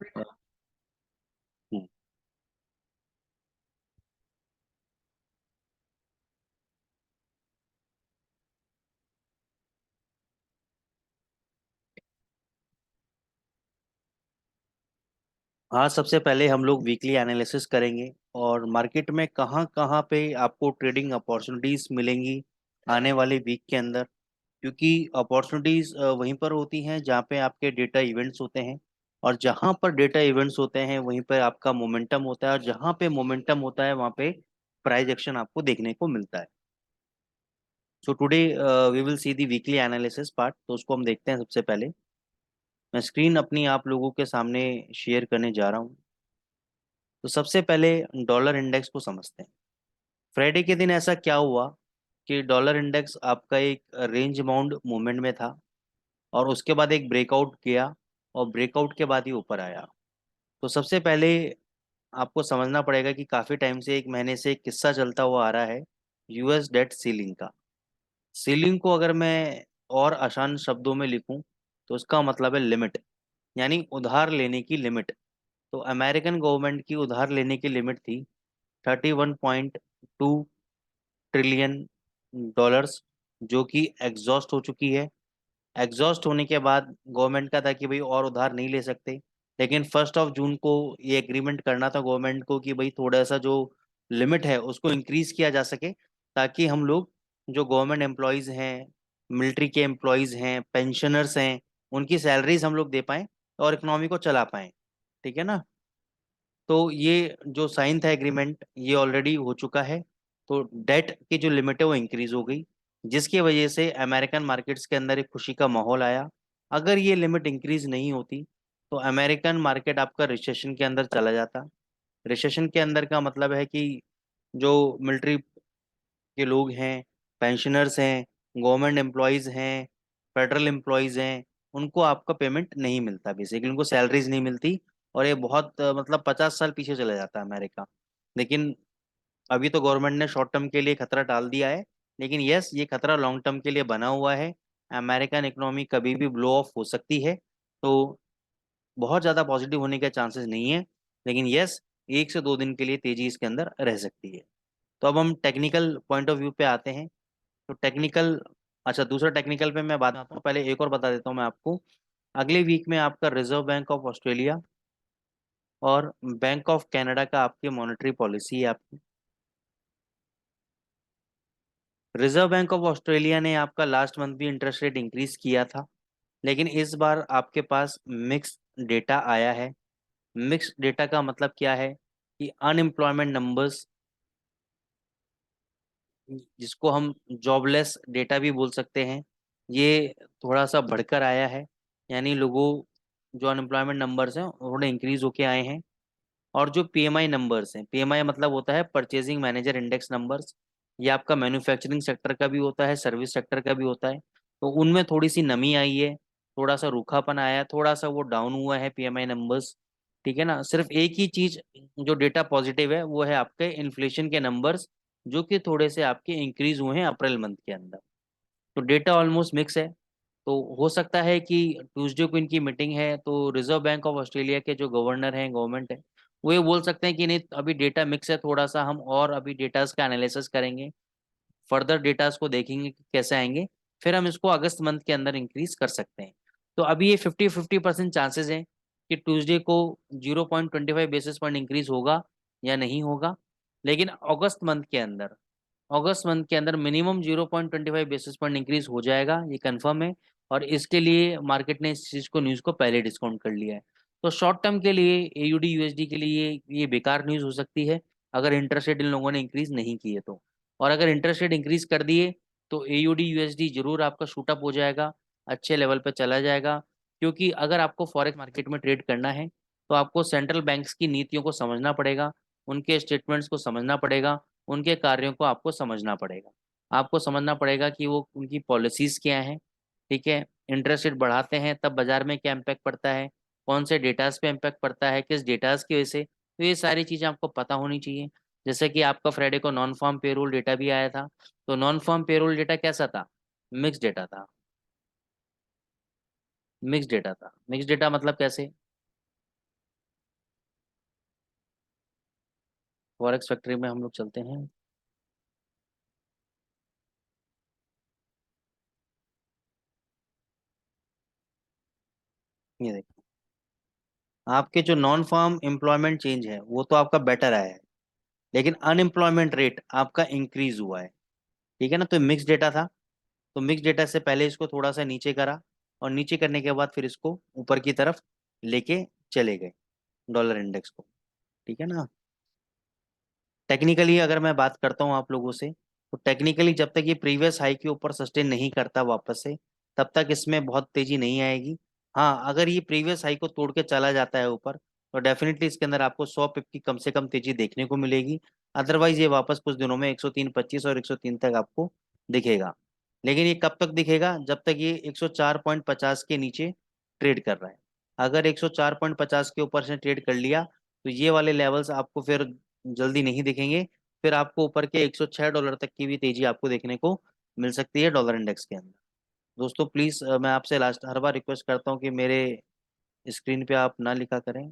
हम्म। हाँ, सबसे पहले हम लोग वीकली एनालिसिस करेंगे और मार्केट में कहाँ कहाँ पे आपको ट्रेडिंग अपॉर्चुनिटीज मिलेंगी आने वाले वीक के अंदर। क्योंकि अपॉर्चुनिटीज वहीं पर होती हैं जहाँ पे आपके डेटा इवेंट्स होते हैं, और जहाँ पर डेटा इवेंट्स होते हैं वहीं पर आपका मोमेंटम होता है, और जहाँ पे मोमेंटम होता है वहाँ पे प्राइस एक्शन आपको देखने को मिलता है। So today we will see the weekly analysis part, तो उसको हम देखते हैं। सबसे पहले मैं स्क्रीन अपनी आप लोगों के सामने शेयर करने जा रहा हूँ। तो सबसे पहले डॉलर इंडेक्स को समझते हैं। फ्राइडे के दिन ऐसा क्या हुआ कि डॉलर इंडेक्स आपका एक रेंज बाउंड मूवमेंट में था, और उसके बाद एक ब्रेकआउट किया, और ब्रेकआउट के बाद ही ऊपर आया। तो सबसे पहले आपको समझना पड़ेगा कि काफी टाइम से, एक महीने से एक किस्सा चलता हुआ आ रहा है यूएस डेट सीलिंग का। सीलिंग को अगर मैं और आसान शब्दों में लिखूं तो उसका मतलब है लिमिट, यानी उधार लेने की लिमिट। तो अमेरिकन गवर्नमेंट की उधार लेने की लिमिट थी 31.2 ट्रिलियन डॉलर्स, जो कि एग्जॉस्ट हो चुकी है। एग्जॉस्ट होने के बाद गवर्नमेंट का था कि भाई और उधार नहीं ले सकते, लेकिन 1 जून को ये एग्रीमेंट करना था गवर्नमेंट को कि भाई थोड़ा सा जो लिमिट है उसको इंक्रीज किया जा सके, ताकि हम लोग जो गवर्नमेंट एम्प्लॉयज हैं, मिलिट्री के एम्प्लॉयज हैं, पेंशनर्स हैं, उनकी सैलरीज हम लोग दे पाएं और इकोनॉमी को चला पाएं। ठीक है ना। तो ये जो साइन था एग्रीमेंट, ये ऑलरेडी हो चुका है। तो डेट की जो लिमिट है वो इंक्रीज हो गई, जिसकी वजह से अमेरिकन मार्केट्स के अंदर एक खुशी का माहौल आया। अगर ये लिमिट इंक्रीज नहीं होती तो अमेरिकन मार्केट आपका रिसेशन के अंदर चला जाता। रिसेशन के अंदर का मतलब है कि जो मिलिट्री के लोग हैं, पेंशनर्स हैं, गवर्नमेंट एम्प्लॉयज हैं, फेडरल एम्प्लॉयज हैं, उनको आपका पेमेंट नहीं मिलता, बेसिकली उनको सैलरीज नहीं मिलती। और ये बहुत मतलब 50 साल पीछे चला जाता है अमेरिका। लेकिन अभी तो गवर्नमेंट ने शॉर्ट टर्म के लिए खतरा टाल दिया है, लेकिन यस, ये खतरा लॉन्ग टर्म के लिए बना हुआ है। अमेरिकन इकोनॉमी कभी भी ब्लो ऑफ हो सकती है। तो बहुत ज़्यादा पॉजिटिव होने के चांसेस नहीं है, लेकिन यस, 1 से 2 दिन के लिए तेजी इसके अंदर रह सकती है। तो अब हम टेक्निकल पॉइंट ऑफ व्यू पे आते हैं। तो टेक्निकल, अच्छा, दूसरा टेक्निकल पे मैं बात आता हूँ, पहले एक और बता देता हूँ मैं आपको। अगले वीक में आपका रिजर्व बैंक ऑफ ऑस्ट्रेलिया और बैंक ऑफ कनाडा का आपकी मॉनेटरी पॉलिसी है आपकी। रिजर्व बैंक ऑफ ऑस्ट्रेलिया ने आपका लास्ट मंथ भी इंटरेस्ट रेट इंक्रीज किया था, लेकिन इस बार आपके पास मिक्स डेटा आया है। मिक्स डेटा का मतलब क्या है कि अनएम्प्लॉयमेंट नंबर्स, जिसको हम जॉबलेस डेटा भी बोल सकते हैं, ये थोड़ा सा बढ़कर आया है। यानी लोगों, जो अनएम्प्लॉयमेंट नंबर्स हैं थोड़े इंक्रीज होके आए हैं। और जो पीएमआई नंबर्स हैं, पीएमआई मतलब होता है परचेजिंग मैनेजर इंडेक्स नंबर्स, ये आपका मैन्युफैक्चरिंग सेक्टर का भी होता है, सर्विस सेक्टर का भी होता है। तो उनमें थोड़ी सी नमी आई है, थोड़ा सा रूखापन आया है, थोड़ा सा वो डाउन हुआ है पीएमआई नंबर्स। ठीक है ना। सिर्फ एक ही चीज जो डेटा पॉजिटिव है वो है आपके इन्फ्लेशन के नंबर्स, जो कि थोड़े से आपके इंक्रीज हुए हैं अप्रैल मंथ के अंदर। तो डेटा ऑलमोस्ट मिक्स है। तो हो सकता है कि ट्यूसडे को इनकी मीटिंग है, तो रिजर्व बैंक ऑफ ऑस्ट्रेलिया के जो गवर्नर हैं, गवर्नमेंट है, वो ये बोल सकते हैं कि नहीं, अभी डेटा मिक्स है थोड़ा सा, हम और अभी डेटास का एनालिसिस करेंगे, फर्दर डेटास को देखेंगे कि कैसे आएंगे, फिर हम इसको अगस्त मंथ के अंदर इंक्रीज कर सकते हैं। तो अभी ये 50-50% चांसेस हैं कि ट्यूसडे को 0.25 बेसिस पॉइंट इंक्रीज होगा या नहीं होगा। लेकिन अगस्त मंथ के अंदर मिनिमम 0.25 बेसिस पॉइंट इंक्रीज हो जाएगा, ये कंफर्म है। और इसके लिए मार्केट ने इस चीज को, न्यूज को पहले डिस्काउंट कर लिया है। तो शॉर्ट टर्म के लिए एयूडी यूएसडी के लिए ये बेकार न्यूज हो सकती है, अगर इंटरेस्ट रेट इन लोगों ने इंक्रीज नहीं किए तो। और अगर इंटरेस्ट रेट इंक्रीज कर दिए तो एयूडी यूएसडी जरूर आपका शूटअप हो जाएगा, अच्छे लेवल पे चला जाएगा। क्योंकि अगर आपको फॉरेक्स मार्केट में ट्रेड करना है तो आपको सेंट्रल बैंक्स की नीतियों को समझना पड़ेगा, उनके स्टेटमेंट्स को समझना पड़ेगा, उनके कार्यों को आपको समझना पड़ेगा। आपको समझना पड़ेगा कि वो उनकी पॉलिसीज क्या हैं। ठीक है। इंटरेस्ट रेट बढ़ाते हैं तब बाजार में क्या इम्पैक्ट पड़ता है, कौन से डेटास पे इम्पैक्ट पड़ता है, किस डेटास की वजह से, तो ये सारी चीज़ें आपको पता होनी चाहिए। जैसे कि आपका फ्राइडे को नॉन फॉर्म पेरोल डेटा भी आया था। तो नॉन फॉर्म पेरोल डेटा कैसा था? मिक्स डेटा था। मिक्स डेटा था। मिक्स डेटा मतलब कैसे? फॉरेक्स फैक्ट्री में हम लोग चलते हैं। ये देखो, आपके जो नॉन फार्म एम्प्लॉयमेंट चेंज है वो तो आपका बेटर आया है, लेकिन अनएम्प्लॉयमेंट रेट आपका इंक्रीज हुआ है। ठीक है ना, तो मिक्स डेटा था, तो मिक्स डेटा से पहले इसको थोड़ा सा नीचे करा, और नीचे करने के बाद फिर इसको ऊपर की तरफ लेके चले गए, डॉलर इंडेक्स को। ठीक है ना। टेक्निकली अगर मैं बात करता हूँ आप लोगों से, तो टेक्निकली जब तक ये प्रीवियस हाई के ऊपर सस्टेन नहीं करता वापस से, तब तक इसमें बहुत तेजी नहीं आएगी। हाँ, अगर ये प्रीवियस हाई को तोड़ के चला जाता है ऊपर, तो डेफिनेटली इसके अंदर आपको 100 पिप की कम से कम तेजी देखने को मिलेगी। अदरवाइज ये वापस कुछ दिनों में 103.25 और 103 तक आपको दिखेगा। लेकिन ये कब तक दिखेगा? जब तक ये 104.50 के नीचे ट्रेड कर रहा है। अगर 104.50 के ऊपर से ट्रेड कर लिया, तो ये वाले लेवल्स आपको फिर जल्दी नहीं दिखेंगे। फिर आपको ऊपर के $106 तक की भी तेजी आपको देखने को मिल सकती है डॉलर इंडेक्स के अंदर। दोस्तों प्लीज, मैं आपसे लास्ट हर बार रिक्वेस्ट करता हूँ कि मेरे स्क्रीन पे आप ना लिखा करें।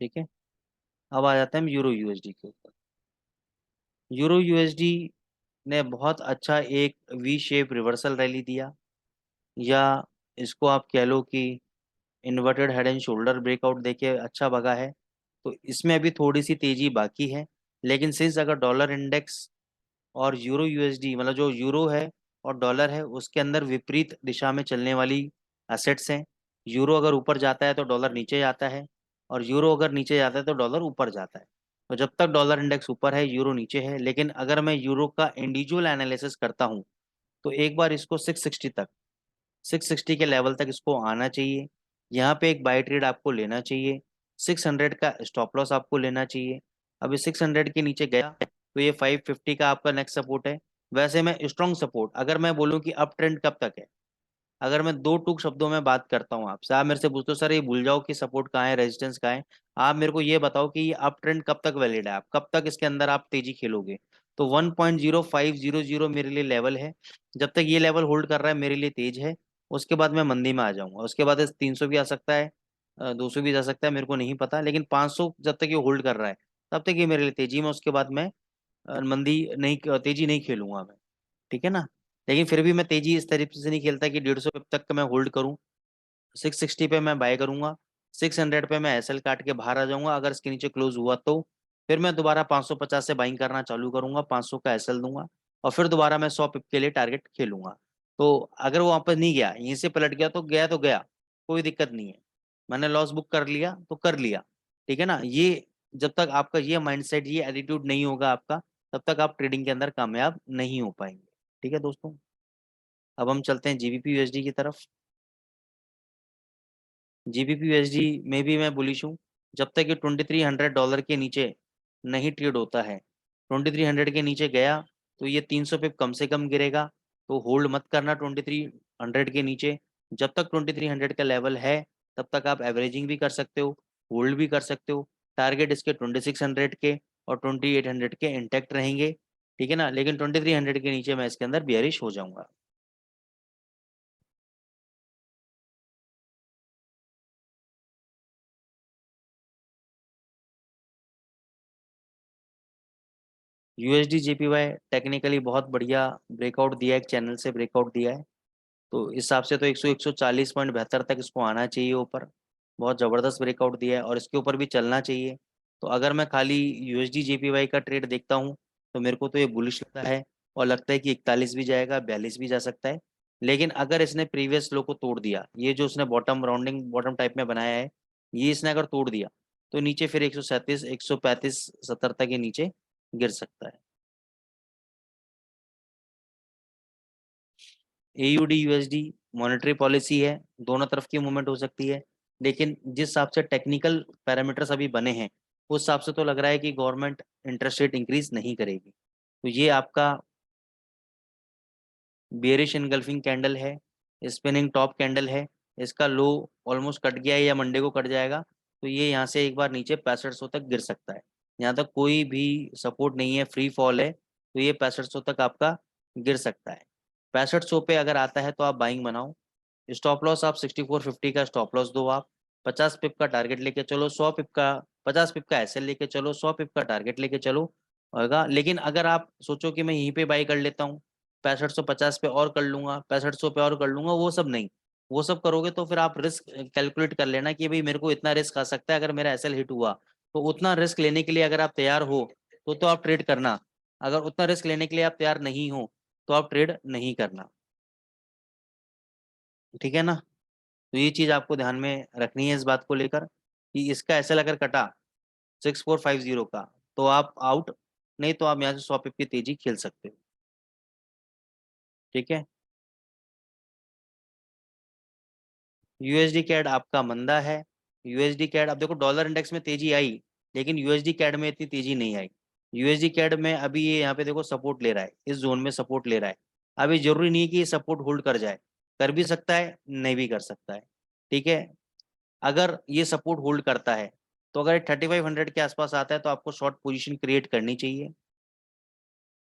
ठीक है, अब आ जाते हैं हम यूरो यूएसडी के ऊपर। यूरो यूएसडी ने बहुत अच्छा एक वी शेप रिवर्सल रैली दिया, या इसको आप कह लो कि inverted head and shoulder breakout देके अच्छा भगा है। तो इसमें अभी थोड़ी सी तेजी बाकी है, लेकिन सिंस अगर डॉलर इंडेक्स और यूरो यूएसडी, मतलब जो यूरो है और डॉलर है, उसके अंदर विपरीत दिशा में चलने वाली एसेट्स हैं। यूरो अगर ऊपर जाता है तो डॉलर नीचे जाता है, और यूरो अगर नीचे जाता है तो डॉलर ऊपर जाता है। तो जब तक डॉलर इंडेक्स ऊपर है, यूरो नीचे है। लेकिन अगर मैं यूरो का इंडिविजुअल एनालिसिस करता हूँ, तो एक बार इसको 660 तक, 660 के लेवल तक इसको आना चाहिए। यहाँ पे एक बाय ट्रेड आपको लेना चाहिए। 600 का स्टॉप लॉस आपको लेना चाहिए। अभी 600 के नीचे गया तो ये 550 का आपका नेक्स्ट सपोर्ट है। वैसे मैं स्ट्रॉन्ग सपोर्ट, अगर मैं बोलूँ कि अप ट्रेंड कब तक है, अगर मैं दो टूक शब्दों में बात करता हूँ आपसे, आप मेरे से पूछते हो सर ये भूल जाओ कि सपोर्ट कहाँ है, रेजिस्टेंस कहाँ है, आप मेरे को ये बताओ कि ये अप ट्रेंड कब तक वैलिड है, आप कब तक इसके अंदर आप तेजी खेलोगे। तो 1.0500 मेरे लिए लेवल है। जब तक ये लेवल होल्ड कर रहा है मेरे लिए तेज है। उसके बाद मैं मंदी में आ जाऊंगा, उसके बाद 300 भी आ सकता है, 200 भी जा सकता है, मेरे को नहीं पता, लेकिन 500 जब तक ये होल्ड कर रहा है तब तक ये मेरे लिए तेजी में। उसके बाद मैं मंदी नहीं, तेजी नहीं खेलूंगा मैं। ठीक है ना। लेकिन फिर भी मैं तेजी इस तरीके से नहीं खेलता कि 150 तक मैं होल्ड करूं। 660 पे मैं बाय करूंगा, 600 पे मैं एसएल काट के बाहर आ जाऊंगा। अगर इसके नीचे क्लोज हुआ तो फिर मैं दोबारा 550 से बाइंग करना चालू करूंगा, 500 का एसएल दूंगा, और फिर दोबारा मैं 100 पिप के लिए टारगेट खेलूंगा। तो अगर वो वापस नहीं गया, यहीं से पलट गया तो गया तो गया, कोई दिक्कत नहीं है। मैंने लॉस बुक कर लिया तो कर लिया। ठीक है ना। ये जब तक आपका ये माइंडसेट, ये एटीट्यूड नहीं होगा आपका, तब तक आप ट्रेडिंग के अंदर कामयाब नहीं हो पाएंगे। ठीक है दोस्तों, अब हम चलते हैं जीबीपी यूएसडी की तरफ। जीबीपी यूएसडी में भी मैं बुलिश हूँ। जब तक ये $2300 के नीचे नहीं ट्रेड होता है, 2300 के नीचे गया, तो ये 300 पिप कम से कम गिरेगा। तो होल्ड मत करना 2300 के नीचे। जब तक 2300 का लेवल है, तब तक आप एवरेजिंग भी कर सकते हो, होल्ड भी कर सकते हो। टारगेट इसके 2600 के और 2800 के इंटैक्ट रहेंगे। ठीक है ना। लेकिन 2300 के नीचे मैं इसके अंदर बियरिश हो जाऊंगा। यूएसडी जेपीवाई टेक्निकली बहुत बढ़िया ब्रेकआउट दिया है, एक चैनल से ब्रेकआउट दिया है। तो इस हिसाब से तो 140.72 तक इसको आना चाहिए ऊपर। बहुत ज़बरदस्त ब्रेकआउट दिया है और इसके ऊपर भी चलना चाहिए। तो अगर मैं खाली यूएसडी जेपीवाई का ट्रेड देखता हूँ, तो मेरे को तो ये बुलिश लगता है, और लगता है कि 41 भी जाएगा, 42 भी जा सकता है। लेकिन अगर इसने प्रीवियस लो को तोड़ दिया, ये जो उसने बॉटम राउंडिंग बॉटम टाइप में बनाया है, ये इसने अगर तोड़ दिया, तो नीचे फिर 137, 135, 70 तक के नीचे गिर सकता है। एयूडी यूएसडी मॉनेटरी पॉलिसी है, दोनों तरफ की मूवमेंट हो सकती है। लेकिन जिस हिसाब से टेक्निकल पैरामीटर्स अभी बने हैं, उस हिसाब से तो लग रहा है कि गवर्नमेंट इंटरेस्ट रेट इंक्रीज नहीं करेगी। तो ये आपका बेरिश इनगल्फिंग कैंडल है, स्पिनिंग टॉप कैंडल है। इसका लो ऑलमोस्ट कट गया है या मंडे को कट जाएगा, तो ये यहाँ से एक बार नीचे 6500 तक गिर सकता है। यहाँ तक कोई भी सपोर्ट नहीं है, फ्री फॉल है, तो ये 6500 तक आपका गिर सकता है। 6500 पे अगर आता है तो आप बाइंग बनाओ। स्टॉप लॉस आप 6450 का स्टॉप लॉस दो, आप 50 पिप का टारगेट लेके चलो, 100 पिप का, 50 पिप का एसएल लेके चलो, 100 पिप का टारगेट लेके चलो होगा। लेकिन अगर आप सोचो कि मैं यहीं पे बाई कर लेता हूँ, 6550 पे और कर लूंगा, 6500 पे और कर लूंगा, वो सब नहीं। वो सब करोगे तो फिर आप रिस्क कैलकुलेट कर लेना कि भाई मेरे को इतना रिस्क आ सकता है अगर मेरा एसएल हिट हुआ। तो उतना रिस्क लेने के लिए अगर आप तैयार हो तो आप ट्रेड करना। अगर उतना रिस्क लेने के लिए आप तैयार नहीं हो तो आप ट्रेड नहीं करना। ठीक है ना। तो ये चीज आपको ध्यान में रखनी है इस बात को लेकर कि इसका एसएल अगर कटा 6450 का तो आप आउट, नहीं तो आप यहाँ से 100 पिप की तेजी खेल सकते हो। ठीक है। यूएसडी कैड आपका मंदा है। यूएसडी कैड अब देखो, डॉलर इंडेक्स में तेजी आई लेकिन यूएसडी कैड में इतनी तेजी नहीं आई। यूएसडी कैड में अभी ये यहाँ पे देखो सपोर्ट ले रहा है, इस जोन में सपोर्ट ले रहा है। अभी जरूरी नहीं है कि ये सपोर्ट होल्ड कर जाए, कर भी सकता है नहीं भी कर सकता है। ठीक है। अगर ये सपोर्ट होल्ड करता है तो अगर 3500 के आसपास आता है तो आपको शॉर्ट पोजीशन क्रिएट करनी चाहिए।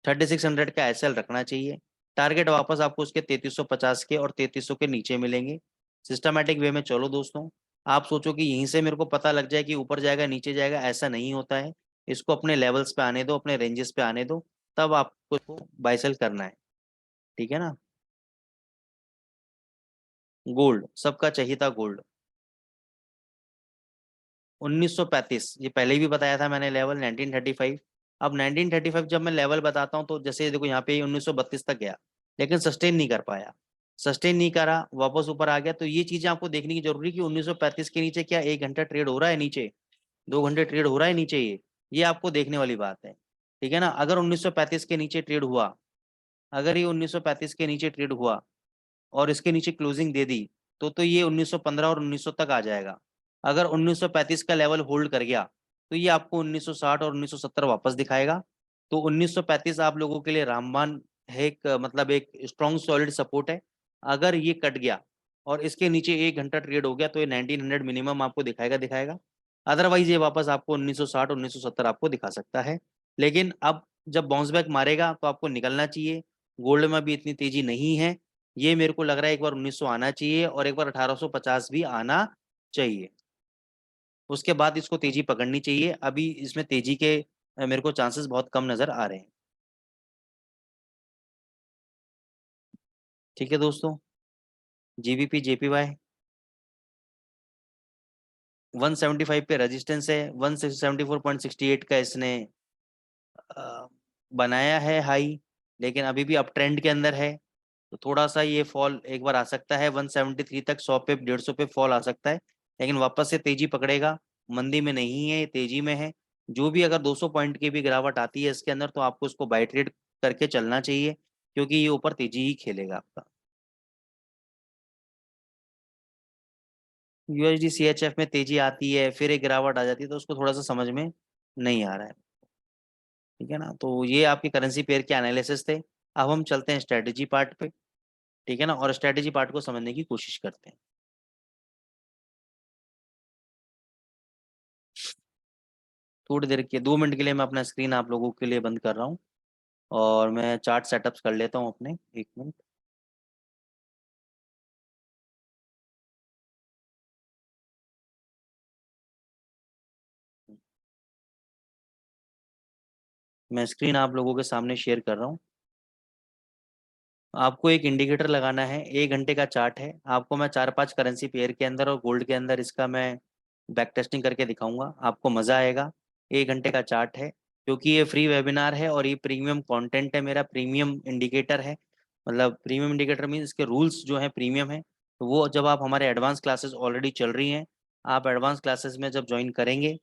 3600 का एसएल रखना चाहिए। टारगेट वापस आपको उसके 3350 के और 3300 के नीचे मिलेंगे। सिस्टमैटिक वे में चलो दोस्तों। आप सोचो कि यहीं से मेरे को पता लग जाए कि ऊपर जाएगा नीचे जाएगा, ऐसा नहीं होता है। इसको अपने लेवल्स पे आने दो, अपने रेंजेस पे आने दो, तब आपको इसको बाय सेल करना है। ठीक है ना। गोल्ड सबका चाहिए था गोल्ड। 1935 ये पहले भी बताया था मैंने लेवल 1935। अब 1935 जब मैं लेवल बताता हूँ तो जैसे देखो यहाँ पे 1932 तक गया लेकिन सस्टेन नहीं कर पाया। सस्टेन नहीं करा, वापस ऊपर आ गया। तो ये चीजें आपको देखने की जरूरी कि 1935 के नीचे क्या 1 घंटा ट्रेड हो रहा है नीचे, 2 घंटे ट्रेड हो रहा है नीचे, ये आपको देखने वाली बात है। ठीक है ना। अगर 1935 के नीचे ट्रेड हुआ, अगर ये 1935 के नीचे ट्रेड हुआ और इसके नीचे क्लोजिंग दे दी तो ये 1915 और 1900 तक आ जाएगा। अगर 1935 का लेवल होल्ड कर गया तो ये आपको 1960 और 1970 वापस दिखाएगा। तो 1935 आप लोगों के लिए रामबाण है, एक मतलब एक स्ट्रॉन्ग सॉलिड सपोर्ट है। अगर ये कट गया और इसके नीचे 1 घंटा ट्रेड हो गया तो ये 1900 मिनिमम आपको दिखाएगा दिखाएगा। अदरवाइज ये वापस आपको 1960 1970 आपको दिखा सकता है। लेकिन अब जब बाउंस बैक मारेगा तो आपको निकलना चाहिए। गोल्ड में भी इतनी तेजी नहीं है। ये मेरे को लग रहा है एक बार 1900 आना चाहिए और एक बार 1850 भी आना चाहिए। उसके बाद इसको तेजी पकड़नी चाहिए। अभी इसमें तेजी के मेरे को चांसेस बहुत कम नजर आ रहे हैं। ठीक है दोस्तों। जीबीपी जेपीवाई 175 पे रेजिस्टेंस है, 174.68 का इसने अ, बनाया है हाई, लेकिन अभी भी अप ट्रेंड के अंदर है। तो थोड़ा सा ये फॉल एक बार आ सकता है 173 तक, 100 पे 150 पे फॉल आ सकता है। लेकिन वापस से तेजी पकड़ेगा। मंदी में नहीं है, ये तेजी में है। जो भी अगर 200 पॉइंट की भी गिरावट आती है इसके अंदर तो आपको इसको बाय ट्रेड करके चलना चाहिए, क्योंकि ये ऊपर तेजी ही खेलेगा आपका। यूएसडी सीएचएफ में तेजी आती है फिर एक गिरावट आ जाती है तो उसको थोड़ा सा समझ में नहीं आ रहा है। ठीक है ना। तो ये आपके करेंसी पेयर के एनालिसिस थे। अब हम चलते हैं स्ट्रेटेजी पार्ट पे। ठीक है ना। और स्ट्रेटेजी पार्ट को समझने की कोशिश करते हैं। थोड़ी देर के 2 मिनट के लिए मैं अपना स्क्रीन आप लोगों के लिए बंद कर रहा हूँ और मैं चार्ट सेटअप्स कर लेता हूँ अपने। 1 मिनट। मैं स्क्रीन आप लोगों के सामने शेयर कर रहा हूँ। आपको एक इंडिकेटर लगाना है, 1 घंटे का चार्ट है। आपको मैं 4 5 करेंसी पेयर के अंदर और गोल्ड के अंदर इसका मैं बैक टेस्टिंग करके दिखाऊंगा, आपको मज़ा आएगा। 1 घंटे का चार्ट है, क्योंकि ये फ्री वेबिनार है और ये प्रीमियम कंटेंट है, मेरा प्रीमियम इंडिकेटर है। मतलब प्रीमियम इंडिकेटर मीन इसके रूल्स जो हैं प्रीमियम है। तो वो जब आप हमारे एडवांस क्लासेस ऑलरेडी चल रही हैं, आप एडवांस क्लासेस में जब ज्वाइन करेंगे,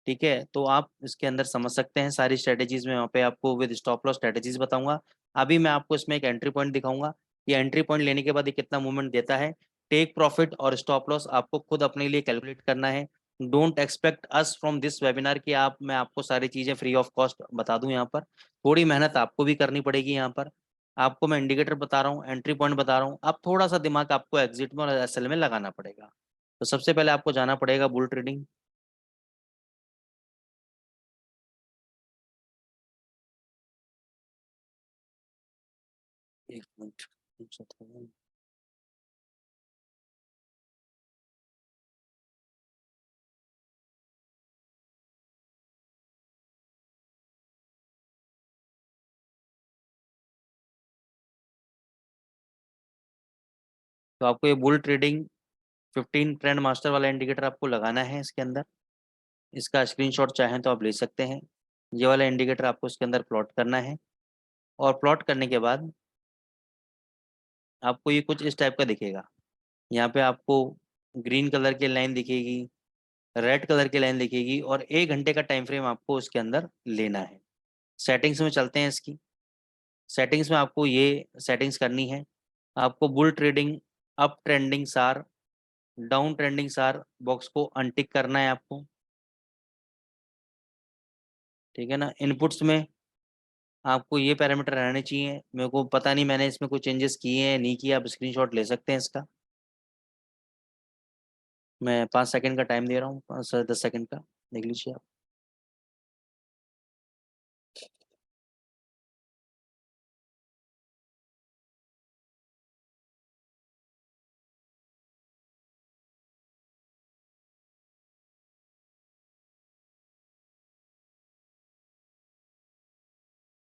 ठीक है, तो आप इसके अंदर समझ सकते हैं सारी स्ट्रेटेजीज में। वहाँ पे आपको विद स्टॉप लॉस स्ट्रेटेजीज बताऊंगा। अभी मैं आपको इसमें एक एंट्री पॉइंट दिखाऊंगा। ये एंट्री पॉइंट लेने के बाद ये कितना मूवमेंट देता है। टेक प्रॉफिट और स्टॉप लॉस आपको खुद अपने लिए कैलकुलेट करना है। Don't expect us from this webinar कि आप मैं आपको सारी चीज़ें फ्री ऑफ कॉस्ट बता दूं। यहाँ पर थोड़ी मेहनत आपको भी करनी पड़ेगी। यहाँ पर आपको मैं इंडिकेटर बता रहा हूँ, एंट्री पॉइंट बता रहा हूँ, अब थोड़ा सा दिमाग आपको एग्जिट में और एसएल में लगाना पड़ेगा। तो सबसे पहले आपको जाना पड़ेगा बुल ट्रेडिंग। 1 मिनट। तो आपको ये बुल ट्रेडिंग 15 ट्रेंड मास्टर वाला इंडिकेटर आपको लगाना है इसके अंदर। इसका स्क्रीनशॉट चाहें तो आप ले सकते हैं। ये वाला इंडिकेटर आपको इसके अंदर प्लॉट करना है, और प्लॉट करने के बाद आपको ये कुछ इस टाइप का दिखेगा। यहाँ पे आपको ग्रीन कलर की लाइन दिखेगी, रेड कलर की लाइन दिखेगी, और 1 घंटे का टाइम फ्रेम आपको उसके अंदर लेना है। सेटिंग्स में चलते हैं इसकी। सेटिंग्स में आपको ये सेटिंग्स करनी है। आपको बुल ट्रेडिंग, अप ट्रेंडिंग सार, डाउन ट्रेंडिंग सार बॉक्स को अनटिक करना है आपको। ठीक है ना। इनपुट्स में आपको ये पैरामीटर रहने चाहिए। मेरे को पता नहीं मैंने इसमें कोई चेंजेस किए हैं नहीं किए, आप स्क्रीनशॉट ले सकते हैं इसका। मैं 5 सेकंड का टाइम दे रहा हूँ, 5 से 10 सेकंड का, देख लीजिए आप।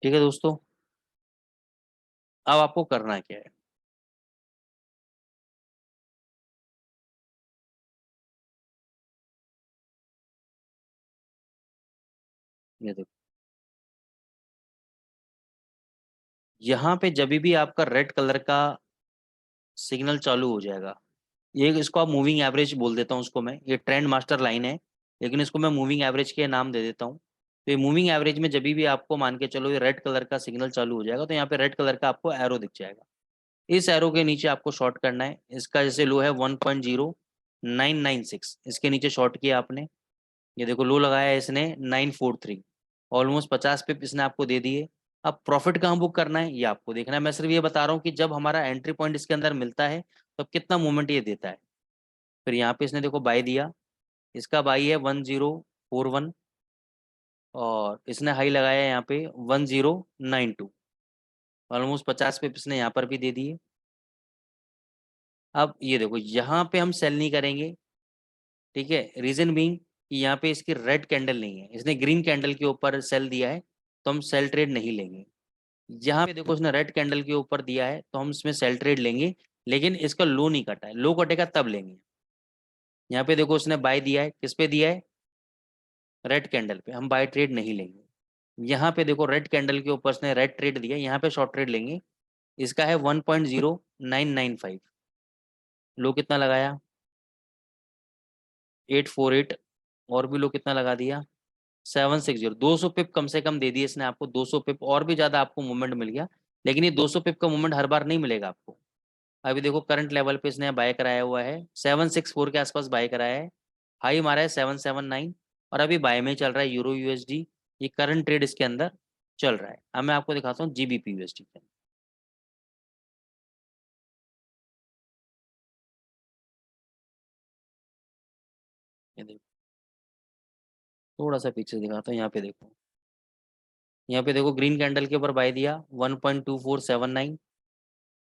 ठीक है दोस्तों, अब आपको करना क्या है, ये देखो। यहाँ पे जब भी आपका रेड कलर का सिग्नल चालू हो जाएगा, ये इसको आप मूविंग एवरेज बोल देता हूँ उसको मैं, ये ट्रेंड मास्टर लाइन है, लेकिन इसको मैं मूविंग एवरेज के नाम दे देता हूँ। तो ये मूविंग एवरेज में जब भी आपको मान के चलो ये रेड कलर का सिग्नल चालू हो जाएगा, तो यहाँ पे रेड कलर का आपको एरो दिख जाएगा। इस एरो के नीचे आपको शॉर्ट करना है। इसका जैसे लो है 1.0996, इसके नीचे शॉर्ट किया आपने। ये देखो लो लगाया है इसने 943, ऑलमोस्ट 50 पिप इसने आपको दे दिए। अब प्रॉफिट कहाँ बुक करना है ये आपको देखना है। मैं सिर्फ ये बता रहा हूँ कि जब हमारा एंट्री पॉइंट इसके अंदर मिलता है तब कितना मूवमेंट ये देता है। फिर यहाँ पे इसने देखो बाय दिया, इसका बाई है 1041, और इसने हाई लगाया है यहाँ पे 1092, ऑलमोस्ट 50 पिप इसने यहाँ पर भी दे दिए। अब ये देखो यहाँ पे हम सेल नहीं करेंगे, ठीक है। रीजन बीइंग कि यहाँ पे इसकी रेड कैंडल नहीं है, इसने ग्रीन कैंडल के ऊपर सेल दिया है, तो हम सेल ट्रेड नहीं लेंगे। यहाँ पे देखो इसने रेड कैंडल के ऊपर दिया है तो हम इसमें सेल ट्रेड लेंगे, लेकिन इसका लो नहीं कटा है, लो कटेगा तब लेंगे। यहाँ पे देखो उसने बाय दिया है, किस पे दिया है, रेड कैंडल पे, हम बाय ट्रेड नहीं लेंगे। यहाँ पे देखो रेड कैंडल के ऊपर उसने रेड ट्रेड दिया है, यहाँ पे शॉर्ट ट्रेड लेंगे। इसका है 1.0995, लो कितना लगाया 848, और भी लो कितना लगा दिया 760। 200 पिप कम से कम दे दिए इसने आपको, 200 पिप और भी ज्यादा आपको मूवमेंट मिल गया। लेकिन ये 200 पिप का मूवमेंट हर बार नहीं मिलेगा आपको। अभी देखो करंट लेवल पे इसने बाय कराया हुआ है 764 के आसपास बाय कराया है, हाई मारा है 779, और अभी बाय में चल रहा है यूरो यूएसडी। ये करंट ट्रेड इसके अंदर चल रहा है। अब मैं आपको दिखाता हूँ जीबीपी यूएसडी के अंदर। ये देखो, थोड़ा सा पीछे दिखाता हूँ, यहाँ पे देखो। यहाँ पे देखो ग्रीन कैंडल के ऊपर बाय दिया 1.2479,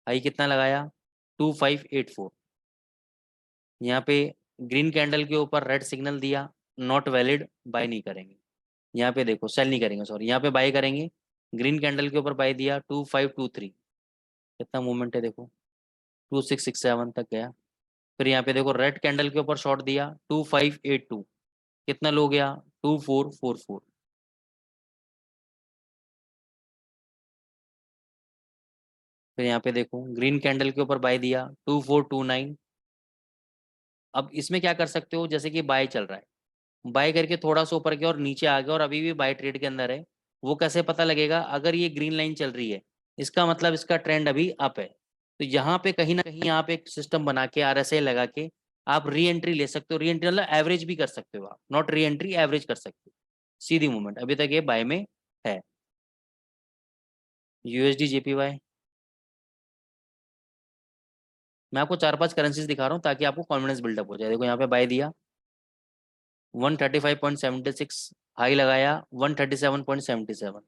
हाई कितना लगाया 2584। यहाँ पे ग्रीन कैंडल के ऊपर रेड सिग्नल दिया, नॉट वैलिड, बाय नहीं करेंगे। यहाँ पे देखो सेल नहीं करेंगे, सॉरी, यहाँ पे बाय करेंगे। ग्रीन कैंडल के ऊपर बाय दिया 2523, कितना मूवमेंट है देखो, 2667 तक गया। फिर यहाँ पे देखो रेड कैंडल के ऊपर शॉर्ट दिया 2582, कितना लो गया 2444। फिर यहाँ पे देखो ग्रीन कैंडल के ऊपर बाय दिया 2429। अब इसमें क्या कर सकते हो, जैसे कि बाय चल रहा है, बाय करके थोड़ा सा ऊपर गया और नीचे आ गया और अभी भी बाय ट्रेड के अंदर है, वो कैसे पता लगेगा, अगर ये ग्रीन लाइन चल रही है इसका मतलब इसका ट्रेंड अभी अप है। तो यहाँ पे कहीं ना कहीं आप एक सिस्टम बना के आरएसआई लगा के आप री एंट्री ले सकते हो। री एंट्री मतलब एवरेज भी कर सकते हो आप, नॉट री एंट्री, एवरेज कर सकते हो। सीधी मूवमेंट अभी तक ये बाय में है। यूएसडी जेपीवाई, मैं आपको 4-5 करेंसीज दिखा रहा हूँ ताकि आपको कॉन्फिडेंस बिल्डअप हो जाए। देखो यहाँ पे बाय दिया 135.76, हाई लगाया 137.77।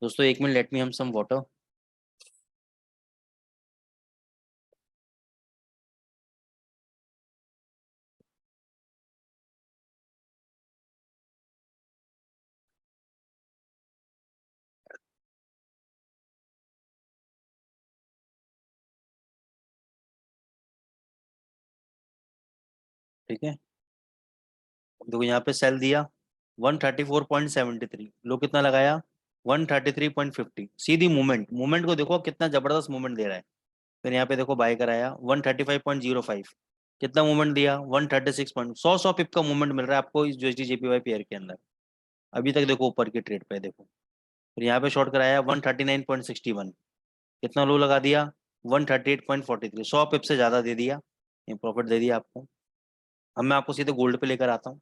दोस्तों 1 मिनट, लेट मी हम सम वाटर। ठीक है, देखो यहाँ पे सेल दिया 134.73, लो कितना लगाया 133.50, सीधी मूवमेंट, मूवमेंट को देखो कितना जबरदस्त मूवमेंट दे रहा है। फिर यहाँ पे देखो बाय कराया 135.05, कितना मूवमेंट दिया 136 पॉइंट, 100 पिप का मूवमेंट मिल रहा है आपको इस यूएसडी जेपीवाई पेयर के अंदर। अभी तक देखो ऊपर की ट्रेड पे देखो। फिर यहाँ पे शॉर्ट कराया 139.61, कितना लो लगा दिया 138.43, 100 पिप से ज्यादा दे दिया, ये प्रॉफिट दे दिया आपको। अब मैं आपको सीधे गोल्ड पे लेकर आता हूँ।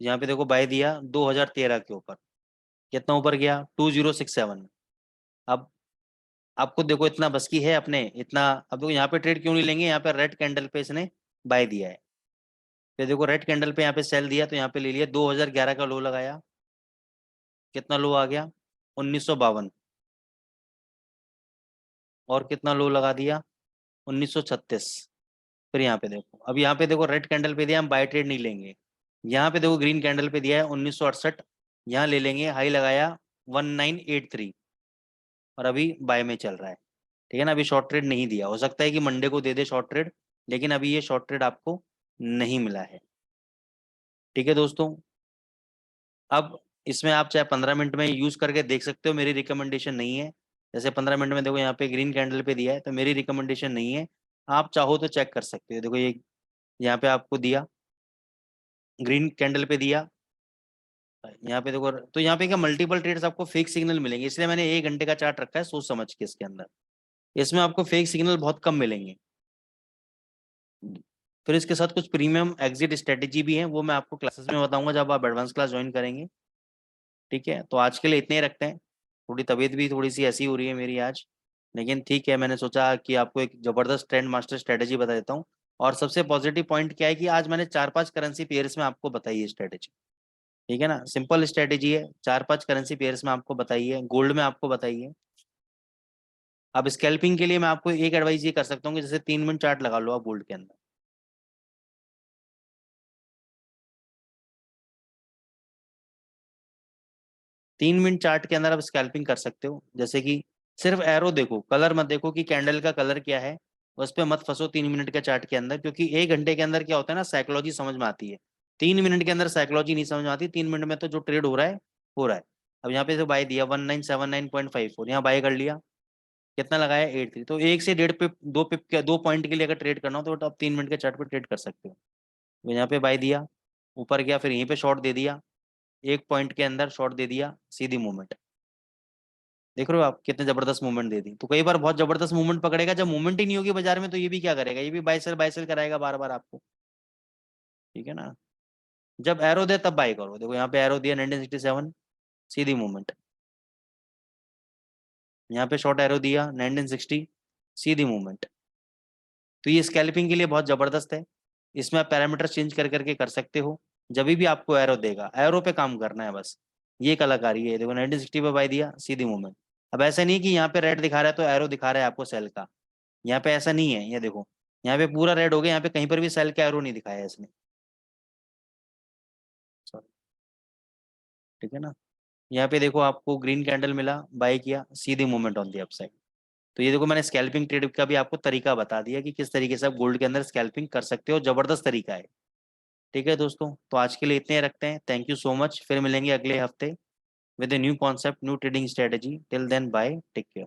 यहाँ पे देखो बाय दिया 2013 के ऊपर, कितना ऊपर गया 2067। अब आपको देखो इतना बस की है अपने इतना। अब देखो यहाँ पे ट्रेड क्यों नहीं लेंगे, यहाँ पे रेड कैंडल पे इसने बाय दिया है। फिर देखो रेड कैंडल पे यहाँ पे सेल दिया तो यहाँ पे ले लिया, 2011 का लो लगाया, कितना लो आ गया 1952, और कितना लो लगा दिया 1936। फिर यहाँ पे देखो, अब यहाँ पे देखो रेड कैंडल पे दिया, हम बाय ट्रेड नहीं लेंगे। यहाँ पे देखो ग्रीन कैंडल पे दिया है 1968, यहाँ ले लेंगे, हाई लगाया 1983, और अभी बाय में चल रहा है। ठीक है ना, अभी शॉर्ट ट्रेड नहीं दिया, हो सकता है कि मंडे को दे दे शॉर्ट ट्रेड, लेकिन अभी ये शॉर्ट ट्रेड आपको नहीं मिला है। ठीक है दोस्तों, अब इसमें आप चाहे 15 मिनट में यूज करके देख सकते हो, मेरी रिकमेंडेशन नहीं है। जैसे 15 मिनट में देखो यहाँ पे ग्रीन कैंडल पे दिया है, तो मेरी रिकमेंडेशन नहीं है। आप चाहो तो चेक कर सकते हो, देखो ये यहाँ पे आपको दिया, ग्रीन कैंडल पे दिया, यहाँ पे देखो, तो यहाँ पे क्या मल्टीपल ट्रेड्स आपको फेक सिग्नल मिलेंगे, इसलिए मैंने 1 घंटे का चार्ट रखा है सोच समझ के इसके अंदर। इसमें आपको फेक सिग्नल बहुत कम मिलेंगे। फिर इसके साथ कुछ प्रीमियम एग्जिट स्ट्रेटेजी भी है, वो मैं आपको क्लासेस में बताऊंगा जब आप एडवांस क्लास ज्वाइन करेंगे। ठीक है, तो आज के लिए इतने ही रखते हैं। थोड़ी तबीयत भी थोड़ी सी ऐसी हो रही है मेरी आज, लेकिन ठीक है, मैंने सोचा कि आपको एक जबरदस्त ट्रेंड मास्टर स्ट्रेटेजी बता देता हूँ। और सबसे पॉजिटिव पॉइंट क्या है कि आज मैंने 4-5 करेंसी पेयर्स में आपको बताई है स्ट्रेटेजी। ठीक है ना, सिंपल स्ट्रेटेजी है, 4-5 करेंसी पेयर्स में आपको बताई है, गोल्ड में आपको बताई है। अब स्कैल्पिंग के लिए मैं आपको एक एडवाइस ये कर सकता हूँ कि जैसे 3 मिनट चार्ट लगा लो आप गोल्ड के अंदर। 3 मिनट चार्ट के अंदर आप स्कैल्पिंग कर सकते हो, जैसे कि सिर्फ एरो देखो, कलर मत देखो कि कैंडल का कलर क्या है, उस पर मत फंसो 3 मिनट के चार्ट के अंदर, क्योंकि 1 घंटे के अंदर क्या होता है ना, साइकोलॉजी समझ में आती है। 3 मिनट के अंदर साइकोलॉजी नहीं समझ में आती, 3 मिनट में तो जो ट्रेड हो रहा है हो रहा है। अब यहाँ पे जो बाय दिया 1979.54, यहाँ बाय कर लिया, कितना लगाया 83, तो 1 से 1.5 पिप, 2 पिप के 2 पॉइंट के लिए अगर ट्रेड करना हो तो आप 3 मिनट के चार्ट पे ट्रेड कर सकते हो। तो यहाँ पे बाय दिया, ऊपर गया, फिर यहीं पे शॉर्ट दे दिया, 1 पॉइंट के अंदर शॉर्ट दे दिया, सीधी मूवमेंट। देख रहे हो आप कितने जबरदस्त मूवमेंट दे दी। तो कई बार बहुत जबरदस्त मूवमेंट पकड़ेगा, जब मूवमेंट ही नहीं होगी बाजार में तो ये भी क्या करेगा, ये भी बाय सेल कराएगा बार बार आपको। ठीक है ना, जब एरो दे तब बाय करो, देखो यहाँ पे एरो दिया 1967, सीधी मूवमेंट। यहाँ पे शॉर्ट एरो दिया 1960, सीधी मूवमेंट। तो ये स्कैल्पिंग के लिए बहुत जबरदस्त है, इसमें आप पैरामीटर चेंज कर करके कर सकते हो। जब भी आपको एरो देगा, एरो पे काम करना है बस, ये कलाकारी है। देखो 1960 पे बाय दिया, सीधी मूवमेंट। अब ऐसा नहीं कि यहाँ पे रेड दिखा रहा है तो एरो दिखा रहा है आपको सेल का, यहाँ पे ऐसा नहीं है, ये देखो यहाँ पे पूरा रेड हो गया, यहाँ पे कहीं पर भी सेल का एरो नहीं दिखाया है इसने। Sorry, ठीक है ना, यहाँ पे देखो आपको ग्रीन कैंडल मिला, बाय किया, सीधी मूवमेंट ऑन दी अपसाइड। तो ये देखो मैंने स्कैल्पिंग ट्रेड का भी आपको तरीका बता दिया कि किस तरीके से आप गोल्ड के अंदर स्कैल्पिंग कर सकते हो, जबरदस्त तरीका है। ठीक है दोस्तों, तो आज के लिए इतने ही रखते हैं, थैंक यू सो मच, फिर मिलेंगे अगले हफ्ते with a new concept, new trading strategy. Till then bye, take care.